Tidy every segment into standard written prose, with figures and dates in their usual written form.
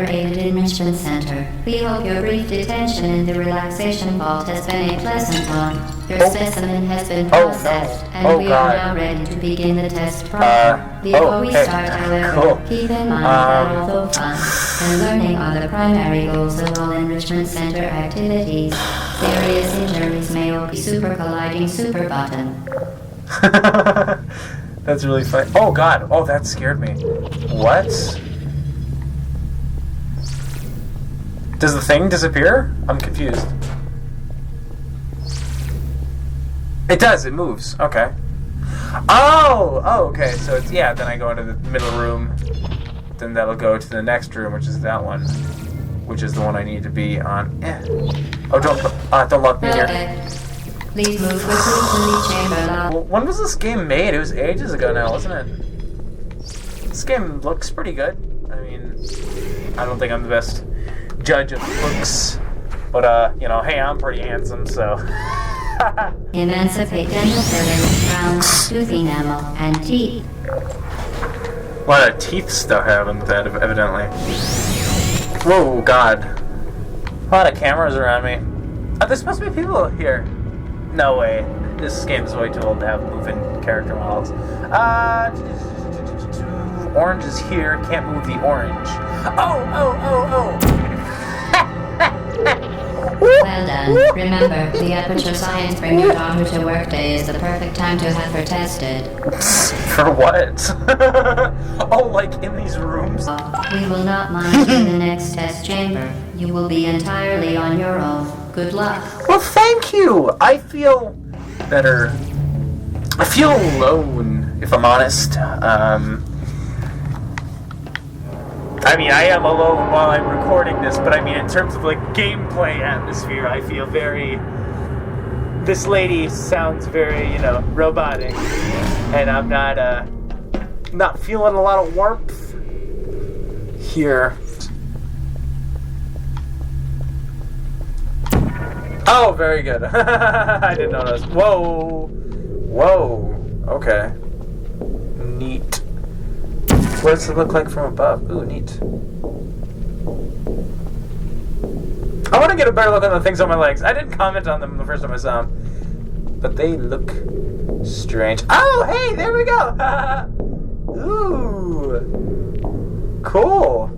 Aided Enrichment Center. We hope your brief detention in the relaxation vault has been a pleasant one. Your specimen has been processed, and we are now ready to begin the test program. Before we start, however, keep in mind that although fun and learning are the primary goals of all Enrichment Center activities, serious injuries may occur. Super colliding super button. That's really funny. Oh god, oh that scared me. What? Does the thing disappear? I'm confused. It does, it moves. Okay. Oh, okay. So it's, yeah, then I go into the middle room. Then that'll go to the next room, which is that one. Which is the one I need to be on. Oh, don't lock me here. Please move quickly to the chamber. Well, when was this game made? It was ages ago now, wasn't it? This game looks pretty good. I mean, I don't think I'm the best judge of looks, but you know, hey, I'm pretty handsome, so. Emancipate dental fillings, crowns, tooth enamel, and teeth. A lot of teeth stuff happened with that, evidently. Whoa, god. A lot of cameras around me. There's supposed to be people here. No way. This game is way too old to have moving character models. Orange is here. Can't move the orange. Oh! Well done. Remember, the Aperture Science Bring Your Daughter to Work Day is the perfect time to have her tested. For what? Oh, like in these rooms? We will not mind you in the next test chamber. You will be entirely on your own. Good luck. Well, thank you. I feel better. I feel alone, if I'm honest. I mean, I am alone while I'm recording this, but I mean, in terms of, like, gameplay atmosphere, I feel very... This lady sounds very, you know, robotic, and I'm not feeling a lot of warmth here. Oh, very good. I didn't notice. Whoa. Okay. Neat. What does it look like from above? Ooh, neat. I want to get a better look on the things on my legs. I didn't comment on them the first time I saw them, but they look strange. Oh, hey, there we go. Ooh. Cool.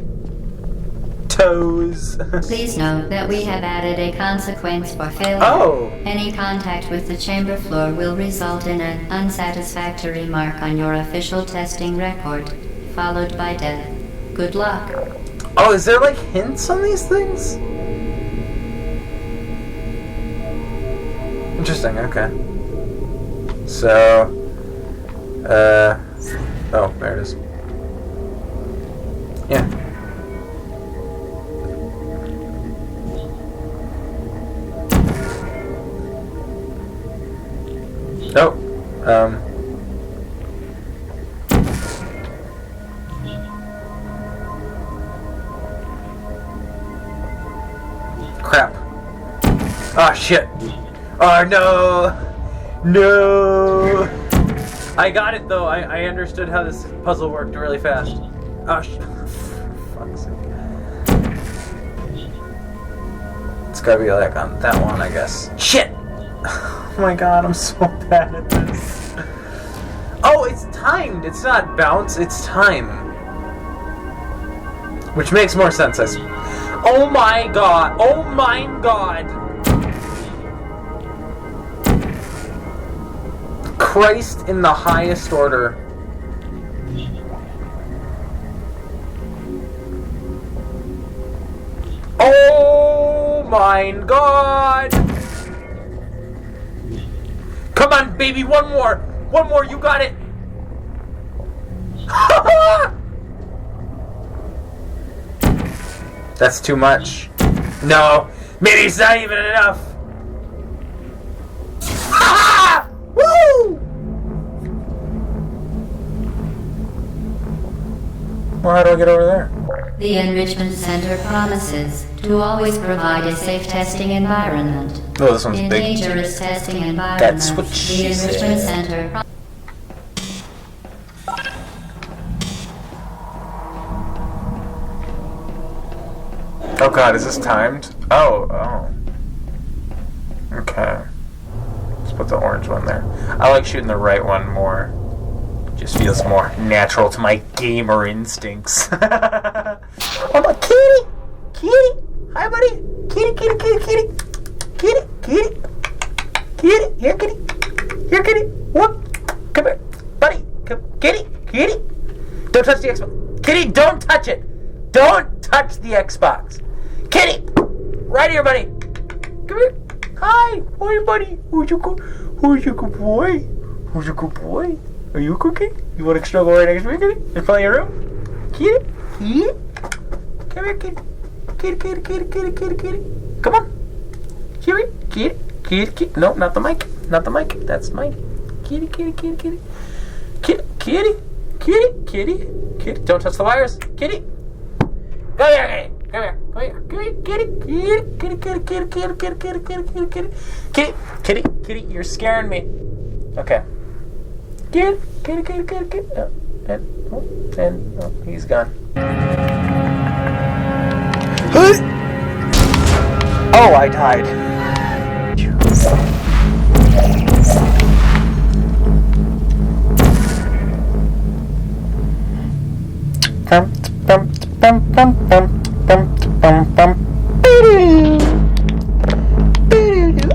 Toes. Please note that we have added a consequence for failure. Oh. Any contact with the chamber floor will result in an unsatisfactory mark on your official testing record, followed by death. Good luck. Oh, is there like hints on these things? Interesting, okay. So, oh, there it is. Yeah. Oh, crap. Oh, shit. Oh, no. I got it, though. I understood how this puzzle worked really fast. Oh, fuck's sake. It's gotta be like on that one, I guess. Shit! Oh my god, I'm so bad at this. Oh, it's timed. It's not bounce, it's time. Which makes more sense, I see. Oh my god. Oh my god. Christ in the highest order. Oh my god. Come on, baby, one more, you got it. That's too much. No, maybe it's not even enough. Woo! Well, how do I get over there? The Enrichment Center promises to always provide a safe testing environment. Oh, this one's In big. dangerous testing environments, That's what the she Enrichment said. Center Oh god, is this timed? Oh. Okay. Let's put the orange one there. I like shooting the right one more. Just feels more natural to my gamer instincts. Oh my kitty! Kitty! Hi buddy! Kitty, kitty, kitty, kitty! Kitty, kitty! Kitty! Here kitty! Here kitty! Whoop! Come here! Buddy! Come, kitty! Kitty! Don't touch the Xbox! Kitty, don't touch it! Don't touch the Xbox! Kitty! Right here, buddy! Come here! Hi! Hi, buddy! Who's your good boy? Who's your good boy? Are you cooking? You want to snuggle right next to me, kitty? In front of your room? Kitty? Kitty? Come here, kitty. Kitty, kitty, kitty, kitty, kitty, kitty. Come on. Kitty, kitty, kitty, kitty. No, not the mic. Not the mic. That's mine. Kitty, kitty, kitty, kitty. Kitty, kitty, kitty, kitty, kitty. Don't touch the wires. Kitty. Come here, kitty. Come here. Come here. Kitty, kitty, kitty, kitty, kitty, kitty, kitty, kitty, kitty, kitty, kitty, kitty. Kitty, kitty, kitty, you're scaring me. Okay. Kitty, kitty, kitty, kitty, kitty. And he's gone. Oh, I died.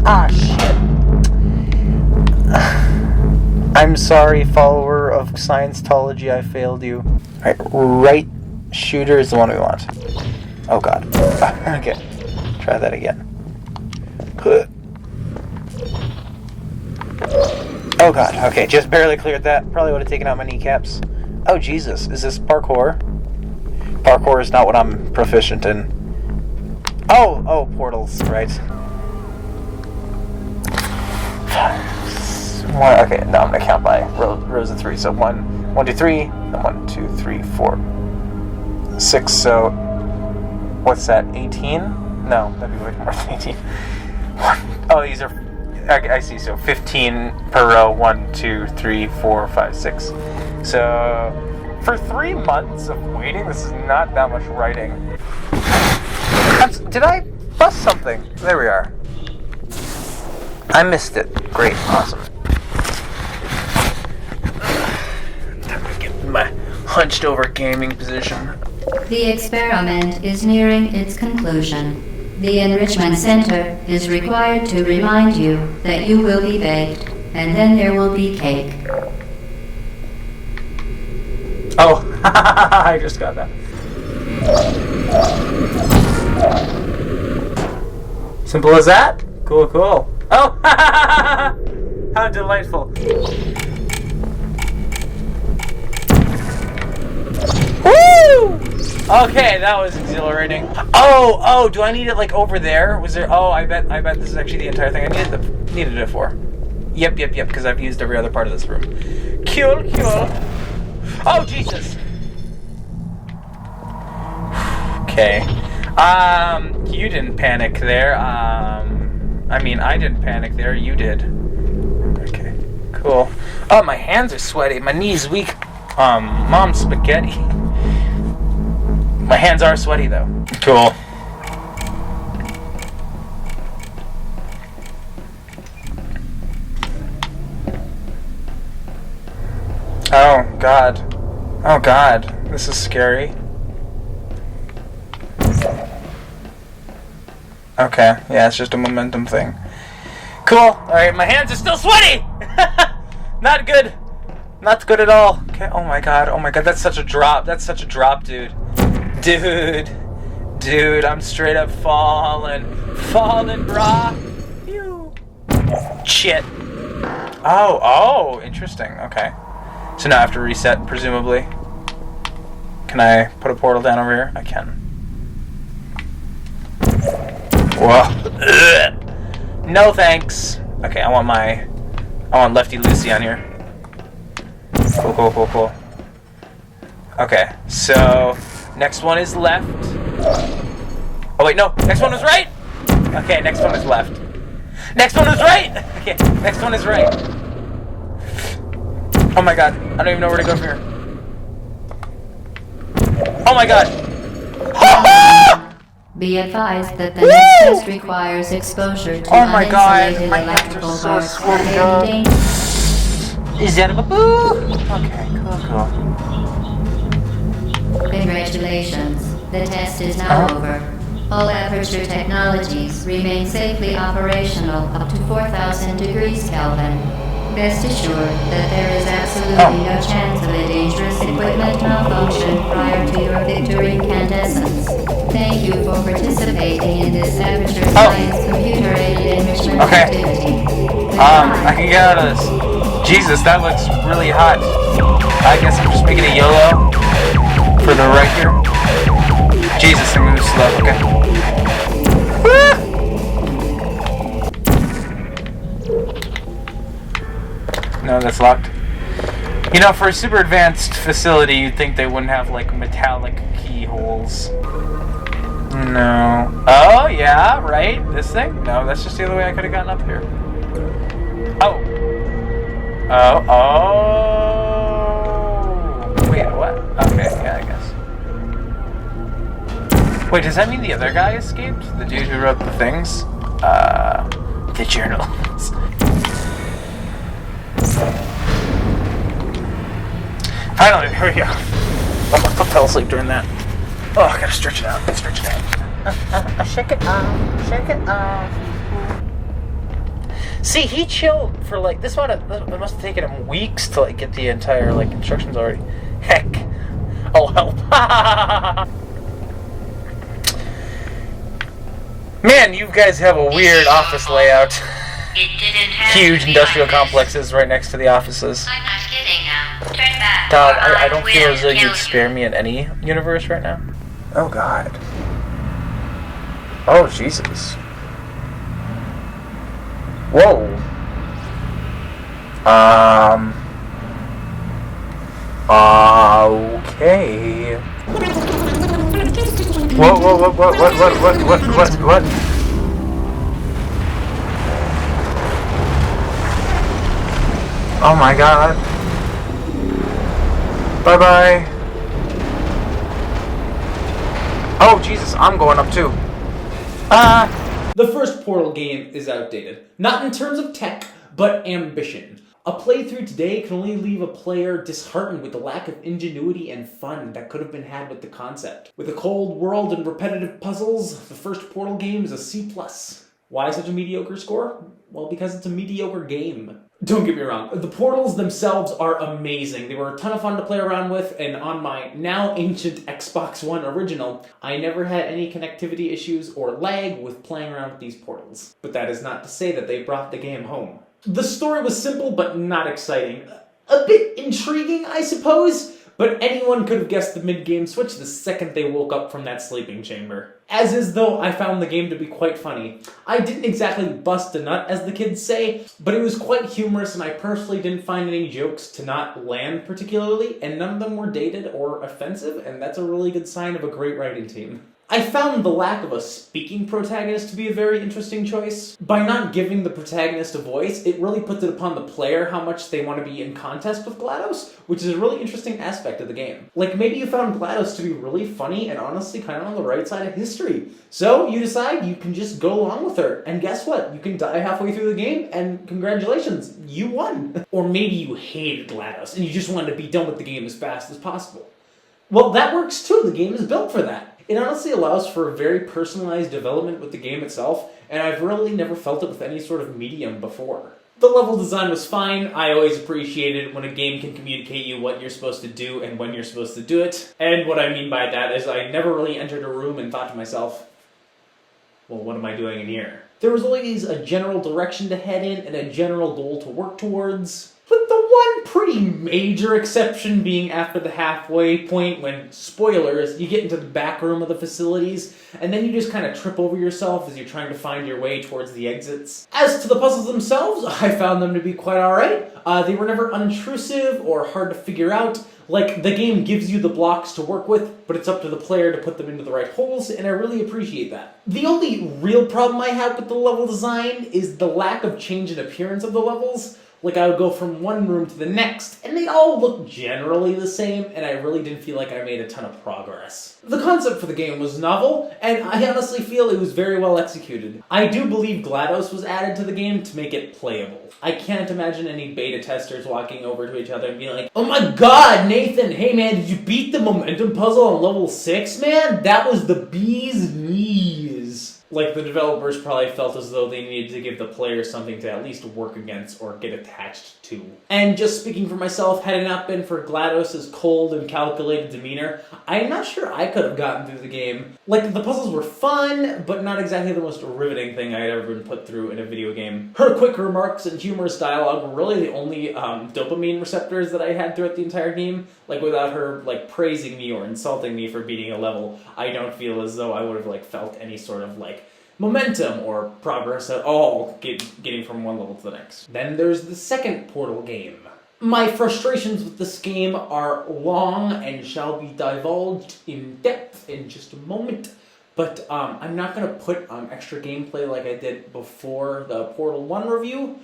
Ah, shit. I'm sorry, follower of Scientology, I failed you. Alright, right shooter is the one we want. Oh god. Okay. Try that again. Oh god, okay, just barely cleared that. Probably would have taken out my kneecaps. Oh Jesus, is this parkour? Parkour is not what I'm proficient in. Oh, portals, right. Okay, now I'm gonna count by rows of 3. So 1, 2, 3, and 1, 2, 3, 4, 6. So what's that? 18? No, that'd be way more than 18. Oh, these are. I see. So 15 per row. 1, 2, 3, 4, 5, 6. So for 3 months of waiting, this is not that much writing. Did I bust something? There we are. I missed it. Great, awesome. Time to get my hunched over gaming position. The experiment is nearing its conclusion. The Enrichment Center is required to remind you that you will be baked, and then there will be cake. Oh, I just got that. Simple as that? Cool, cool. Oh, how delightful. Woo! Okay, that was exhilarating. Oh, do I need it like over there? Was there? Oh, I bet this is actually the entire thing I needed it for. Yep, because I've used every other part of this room. Cool. Oh, Jesus. Okay. You didn't panic there. I mean, I didn't panic there. You did. Okay, cool. Oh, my hands are sweaty. My knees weak. Mom's spaghetti. My hands are sweaty, though. Cool. Oh, God. Oh, God. This is scary. Okay, yeah, it's just a momentum thing. Cool. Alright, my hands are still sweaty! Not good. Not good at all. Okay, oh my god, that's such a drop. That's such a drop, dude. Dude, I'm straight up falling, brah. Phew. Shit. Oh, interesting, okay. So now I have to reset, presumably. Can I put a portal down over here? I can. Whoa. No thanks. Okay, I want Lefty Lucy on here. Cool. Okay, so next one is left. Oh wait, no, next one was right. Okay, next one is left. Next one is right. Okay, next one is right. Oh my god, I don't even know where to go from here. Oh my god. Be advised that the next test requires exposure to uninsulated electrical bars that may be dangerous. Is that a boo? Okay, cool. Congratulations. The test is now over. All Aperture technologies remain safely operational up to 4,000 degrees Kelvin. Rest assured that there is absolutely no chance of a dangerous equipment malfunction prior to your victory incandescence. Thank you for participating in this Aperture Science computer-aided enrichment activity. I can get out of this. Jesus, that looks really hot. I guess I'm just making a YOLO for the right here. Jesus, I'm moving slow. Okay. No, that's locked. You know, for a super advanced facility, you'd think they wouldn't have, like, metallic keyholes. No. Oh, yeah, right? This thing? No, that's just the other way I could have gotten up here. Oh. Wait, what? Okay, yeah, I guess. Wait, does that mean the other guy escaped? The dude who wrote the things? The journals. Finally, here we go. Oh, my foot fell asleep during that. Oh, I gotta stretch it out. Stretch it out. Shake it off. Shake it off. See, he chilled for like this. It must have taken him weeks to like get the entire like instructions already. Heck, oh help! Man, you guys have a weird office layout. Huge industrial complexes right next to the offices. I'm not kidding now. Turn back. Dog, I don't feel as though you'd spare me in any universe right now. Oh God. Oh Jesus. Whoa. Okay. What? Oh my God. Bye-bye. Oh Jesus, I'm going up too. The first Portal game is outdated. Not in terms of tech, but ambition. A playthrough today can only leave a player disheartened with the lack of ingenuity and fun that could have been had with the concept. With a cold world and repetitive puzzles, the first Portal game is a C+. Why such a mediocre score? Well, because it's a mediocre game. Don't get me wrong, the Portals themselves are amazing. They were a ton of fun to play around with, and on my now ancient Xbox One original, I never had any connectivity issues or lag with playing around with these Portals. But that is not to say that they brought the game home. The story was simple but not exciting. A bit intriguing, I suppose, but anyone could have guessed the mid-game switch the second they woke up from that sleeping chamber. As is though I found the game to be quite funny. I didn't exactly bust a nut, as the kids say, but it was quite humorous and I personally didn't find any jokes to not land particularly, and none of them were dated or offensive, and that's a really good sign of a great writing team. I found the lack of a speaking protagonist to be a very interesting choice. By not giving the protagonist a voice, it really puts it upon the player how much they want to be in contest with GLaDOS, which is a really interesting aspect of the game. Like, maybe you found GLaDOS to be really funny and honestly kind of on the right side of history. So, you decide you can just go along with her, and guess what? You can die halfway through the game, and congratulations, you won. Or maybe you hated GLaDOS, and you just wanted to be done with the game as fast as possible. Well, that works too, the game is built for that. It honestly allows for a very personalized development with the game itself, and I've really never felt it with any sort of medium before. The level design was fine. I always appreciate it when a game can communicate you what you're supposed to do and when you're supposed to do it. And what I mean by that is I never really entered a room and thought to myself, well, what am I doing in here? There was always a general direction to head in and a general goal to work towards. With the one pretty major exception being after the halfway point when, spoilers, you get into the back room of the facilities, and then you just kind of trip over yourself as you're trying to find your way towards the exits. As to the puzzles themselves, I found them to be quite alright. They were never unintrusive or hard to figure out. Like, the game gives you the blocks to work with, but it's up to the player to put them into the right holes, and I really appreciate that. The only real problem I have with the level design is the lack of change in appearance of the levels. Like, I would go from one room to the next, and they all looked generally the same, and I really didn't feel like I made a ton of progress. The concept for the game was novel, and I honestly feel it was very well executed. I do believe GLaDOS was added to the game to make it playable. I can't imagine any beta testers walking over to each other and being like, "Oh my god, Nathan, hey man, did you beat the momentum puzzle on level 6, man? That was the bee's knees." Like, the developers probably felt as though they needed to give the player something to at least work against or get attached to. And just speaking for myself, had it not been for GLaDOS' cold and calculated demeanor, I'm not sure I could have gotten through the game. Like, the puzzles were fun, but not exactly the most riveting thing I had ever been put through in a video game. Her quick remarks and humorous dialogue were really the only dopamine receptors that I had throughout the entire game. Like, without her, like, praising me or insulting me for beating a level, I don't feel as though I would have, like, felt any sort of, like, momentum or progress at all getting from one level to the next. Then there's the second Portal game. My frustrations with this game are long and shall be divulged in depth in just a moment, but I'm not going to put extra gameplay like I did before the Portal 1 review,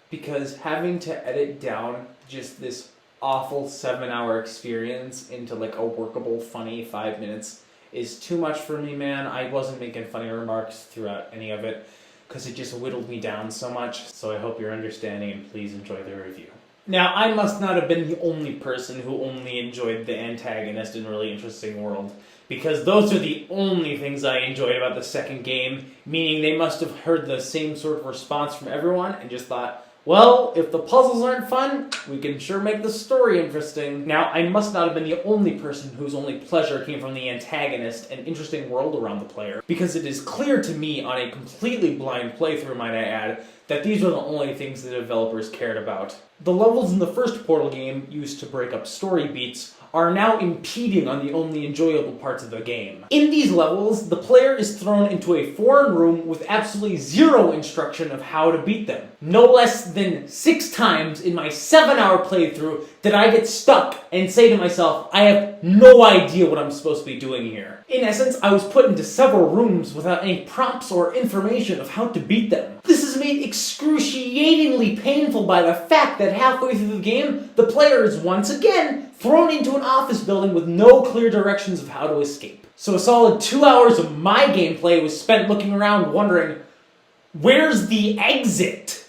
because having to edit down just this awful 7-hour experience into like a workable, funny 5 minutes is too much for me, man. I wasn't making funny remarks throughout any of it because it just whittled me down so much, so I hope you're understanding and please enjoy the review. Now, I must not have been the only person who only enjoyed the antagonist in Really Interesting World, because those are the only things I enjoyed about the second game, meaning they must have heard the same sort of response from everyone and just thought, well, if the puzzles aren't fun, we can sure make the story interesting. Now, I must not have been the only person whose only pleasure came from the antagonist and interesting world around the player, because it is clear to me on a completely blind playthrough, might I add, that these are the only things the developers cared about. The levels in the first Portal game, used to break up story beats, are now impeding on the only enjoyable parts of the game. In these levels, the player is thrown into a foreign room with absolutely zero instruction of how to beat them. No less than 6 times in my 7-hour playthrough did I get stuck and say to myself, I have no idea what I'm supposed to be doing here. In essence, I was put into several rooms without any prompts or information of how to beat them. This is made excruciatingly painful by the fact that halfway through the game, the player is once again thrown into an office building with no clear directions of how to escape. So a solid 2 hours of my gameplay was spent looking around wondering, where's the exit?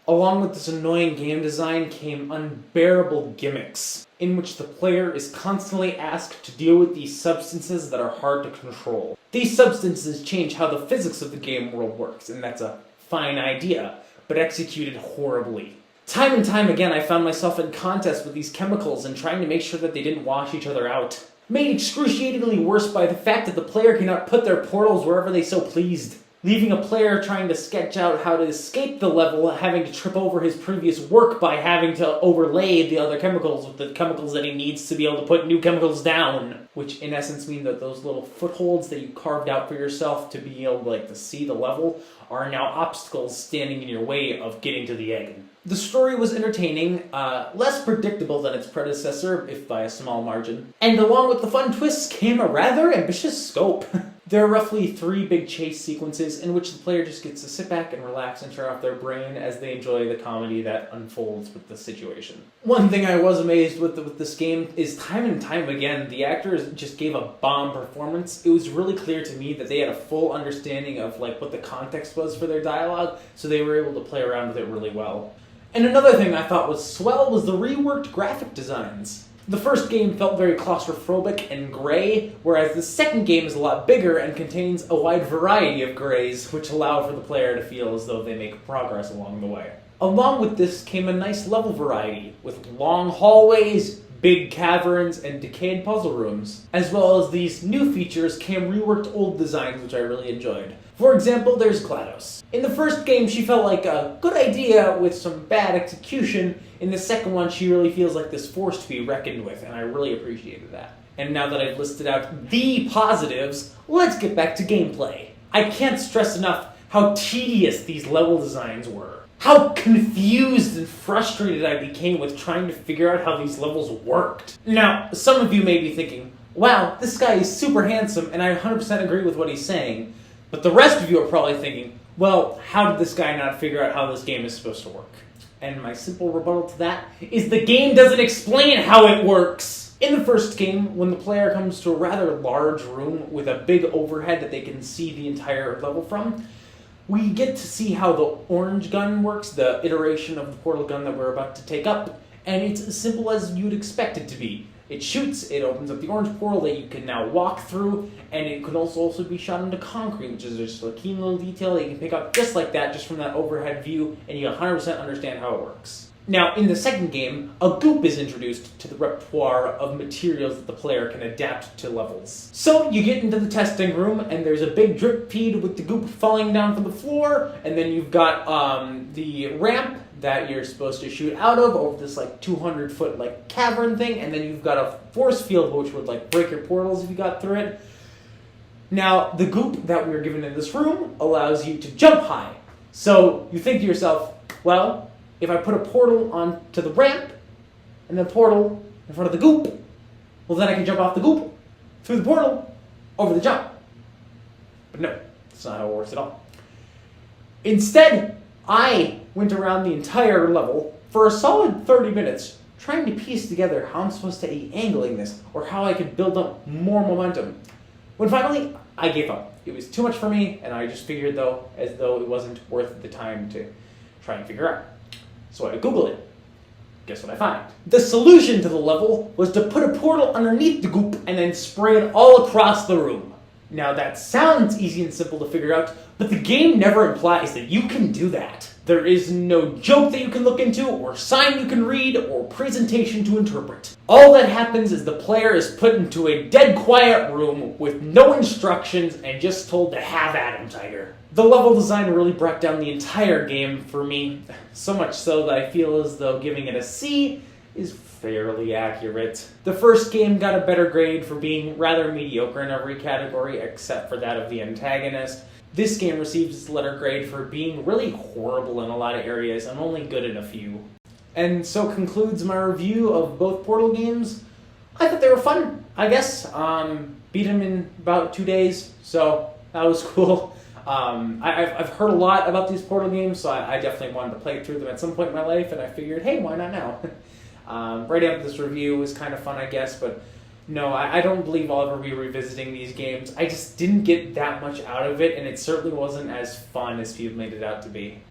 Along with this annoying game design came unbearable gimmicks, in which the player is constantly asked to deal with these substances that are hard to control. These substances change how the physics of the game world works, and that's a fine idea, but executed horribly. Time and time again, I found myself in contests with these chemicals and trying to make sure that they didn't wash each other out. Made excruciatingly worse by the fact that the player cannot put their portals wherever they so pleased, leaving a player trying to sketch out how to escape the level, having to trip over his previous work by having to overlay the other chemicals with the chemicals that he needs to be able to put new chemicals down, which in essence mean that those little footholds that you carved out for yourself to be able to see the level are now obstacles standing in your way of getting to the egg. The story was entertaining, less predictable than its predecessor, if by a small margin. And along with the fun twists came a rather ambitious scope. There are roughly 3 big chase sequences in which the player just gets to sit back and relax and turn off their brain as they enjoy the comedy that unfolds with the situation. One thing I was amazed with this game is time and time again, the actors just gave a bomb performance. It was really clear to me that they had a full understanding of what the context was for their dialogue, so they were able to play around with it really well. And another thing I thought was swell was the reworked graphic designs. The first game felt very claustrophobic and gray, whereas the second game is a lot bigger and contains a wide variety of grays, which allow for the player to feel as though they make progress along the way. Along with this came a nice level variety, with long hallways, big caverns, and decayed puzzle rooms. As well as these new features came reworked old designs, which I really enjoyed. For example, there's GLaDOS. In the first game, she felt like a good idea with some bad execution. In the second one, she really feels like this force to be reckoned with, and I really appreciated that. And now that I've listed out the positives, let's get back to gameplay. I can't stress enough how tedious these level designs were. How confused and frustrated I became with trying to figure out how these levels worked. Now, some of you may be thinking, wow, this guy is super handsome, and I 100% agree with what he's saying. But the rest of you are probably thinking, well, how did this guy not figure out how this game is supposed to work? And my simple rebuttal to that is the game doesn't explain how it works. In the first game, when the player comes to a rather large room with a big overhead that they can see the entire level from, we get to see how the orange gun works, the iteration of the portal gun that we're about to take up, and it's as simple as you'd expect it to be. It shoots, it opens up the orange portal that you can now walk through, and it can also be shot into concrete, which is just a keen little detail that you can pick up just like that, just from that overhead view, and you 100% understand how it works. Now, in the second game, a goop is introduced to the repertoire of materials that the player can adapt to levels. So, you get into the testing room, and there's a big drip feed with the goop falling down from the floor, and then you've got the ramp that you're supposed to shoot out of over this 200-foot cavern thing, and then you've got a force field which would break your portals if you got through it. Now, the goop that we were given in this room allows you to jump high. So you think to yourself, well, if I put a portal onto the ramp and then a portal in front of the goop, well then I can jump off the goop through the portal over the jump. But no, that's not how it works at all. Instead, I went around the entire level for a solid 30 minutes trying to piece together how I'm supposed to be angling this or how I could build up more momentum. When finally, I gave up. It was too much for me, and I just figured as though it wasn't worth the time to try and figure out. So I Googled it. Guess what I find? The solution to the level was to put a portal underneath the goop and then spray it all across the room. Now that sounds easy and simple to figure out, but the game never implies that you can do that. There is no joke that you can look into, or sign you can read, or presentation to interpret. All that happens is the player is put into a dead quiet room with no instructions and just told to have at him, Tiger. The level design really brought down the entire game for me, so much so that I feel as though giving it a C is fairly accurate. The first game got a better grade for being rather mediocre in every category except for that of the antagonist. This game receives its letter grade for being really horrible in a lot of areas and only good in a few. And so concludes my review of both Portal games. I thought they were fun, I guess. Beat them in about 2 days, so that was cool. I've heard a lot about these Portal games, so I definitely wanted to play through them at some point in my life, and I figured, hey, why not now? Writing up this review was kind of fun, I guess, but no, I don't believe I'll ever be revisiting these games. I just didn't get that much out of it, and it certainly wasn't as fun as people made it out to be.